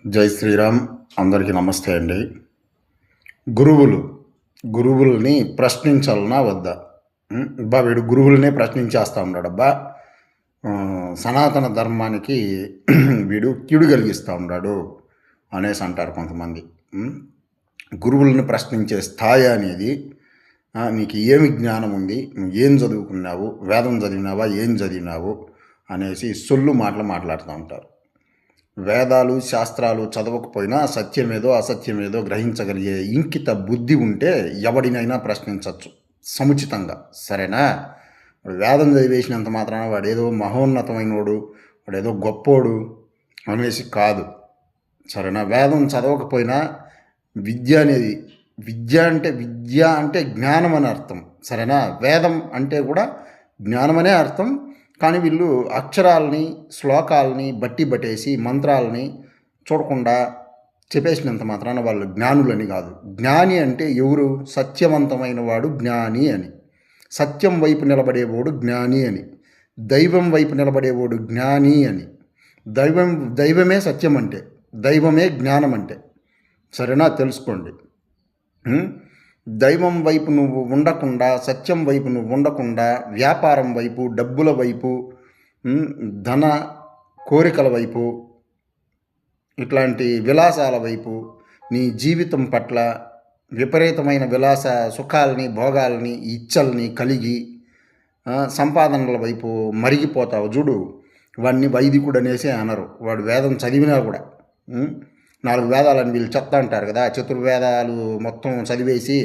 జై శ్రీరామ్. అందరికీ నమస్తే అండి. గురువుల్ని ప్రశ్నించాలనా వద్దా? వీడు గురువులనే ప్రశ్నించేస్తూ ఉన్నాడబ్బా. సనాతన ధర్మానికి వీడు కీడు కలిగిస్తూ ఉన్నాడు అనేసి అంటారు కొంతమంది. గురువుల్ని ప్రశ్నించే స్థాయి అనేది నీకు ఏమి జ్ఞానం ఉంది, నువ్వు ఏం చదువుకున్నావు, వేదం చదివినావా, ఏం చదివినావు అనేసి సొల్లు మాటలు మాట్లాడుతూ ఉంటారు. వేదాలు శాస్త్రాలు చదవకపోయినా సత్యమేదో అసత్యమేదో గ్రహించగలిగే ఇంకిత బుద్ధి ఉంటే ఎవడినైనా ప్రశ్నించవచ్చు సముచితంగా. సరేనా? వేదం చదివేసినంత మాత్రాన వాడేదో మహోన్నతమైనోడు, వాడేదో గొప్పోడు అనేసి కాదు. సరేనా? వేదం చదవకపోయినా విద్య అనేది విద్య అంటే జ్ఞానం అని అర్థం. సరేనా? వేదం అంటే కూడా జ్ఞానమనే అర్థం. కానీ వీళ్ళు అక్షరాలని శ్లోకాలని బట్టేసి మంత్రాలని చూడకుండా చెప్పేసినంత మాత్రాన వాళ్ళు జ్ఞానులని కాదు. జ్ఞాని అంటే ఎవరు? సత్యవంతమైన వాడు జ్ఞాని అని. సత్యం వైపు నిలబడేవాడు జ్ఞాని అని. దైవం వైపు నిలబడేవాడు జ్ఞాని అని. దైవమే సత్యం అంటే, దైవమే జ్ఞానం అంటే. సరేనా? తెలుసుకోండి. దైవం వైపు నువ్వు ఉండకుండా, సత్యం వైపు నువ్వు ఉండకుండా, వ్యాపారం వైపు, డబ్బుల వైపు, ధన కోరికల వైపు, ఇట్లాంటి విలాసాల వైపు, నీ జీవితం పట్ల విపరీతమైన విలాస సుఖాలని, భోగాలని, ఇచ్చల్ని కలిగి సంపాదనల వైపు మరిగిపోతావు చూడు. వాడిని వైదికుడు అనేసి అనరు. వాడు వేదం చదివినా కూడా 4 వేదాలని వీళ్ళు చెప్తా అంటారు కదా. చతుర్వేదాలు మొత్తం చదివేసి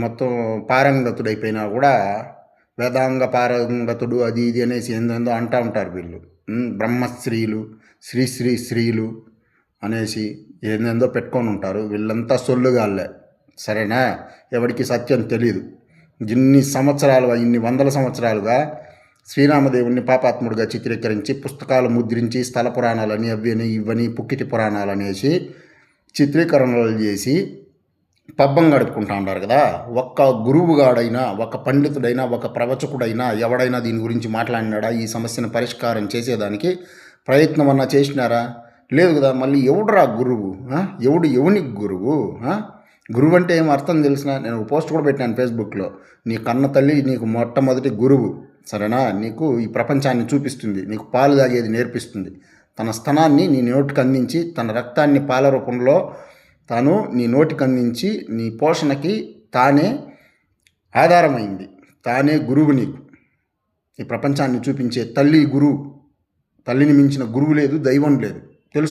మొత్తం పారంగతుడైపోయినా కూడా వేదాంగ పారంగతుడు అది ఇది అనేసి ఏందో అంటూ ఉంటారు వీళ్ళు. బ్రహ్మశ్రీలు, శ్రీలు అనేసి ఏందో పెట్టుకొని ఉంటారు. వీళ్ళంతా సొల్లుగాళ్ళే. సరేనా? ఎవరికి సత్యం తెలీదు. ఇన్ని వందల సంవత్సరాలుగా శ్రీరామదేవుణ్ణి పాపాత్ముడిగా చిత్రీకరించి పుస్తకాలు ముద్రించి స్థల పురాణాలని అవ్వని ఇవ్వని పుక్కిటి పురాణాలు అనేసి చిత్రీకరణలు చేసి పబ్బం గడుపుకుంటా ఉన్నారు కదా. ఒక్క గురువుగాడైనా, ఒక పండితుడైనా, ఒక ప్రవచకుడైనా ఎవడైనా దీని గురించి మాట్లాడినాడా? ఈ సమస్యను పరిష్కారం చేసేదానికి ప్రయత్నం అన్నా చేసినారా? లేదు కదా. మళ్ళీ ఎవడురా గురువు? ఎవని గురువు? గురువు అంటే ఏం అర్థం తెలిసిన? నేను ఒక పోస్ట్ కూడా పెట్టాను ఫేస్బుక్లో. నీ కన్న తల్లి నీకు మొట్టమొదటి గురువు. సరేనా? నీకు ఈ ప్రపంచాన్ని చూపిస్తుంది, నీకు పాలు తాగేది నేర్పిస్తుంది. తన స్తనాన్ని నీ నోటికి అందించి, తన రక్తాన్ని పాల రూపంలో తాను నీ నోటికి అందించి నీ పోషణకి తానే ఆధారమైంది. తానే గురువు నీకు. ఈ ప్రపంచాన్ని చూపించే తల్లి గురువు. తల్లిని మించిన గురువు లేదు, దైవం లేదు.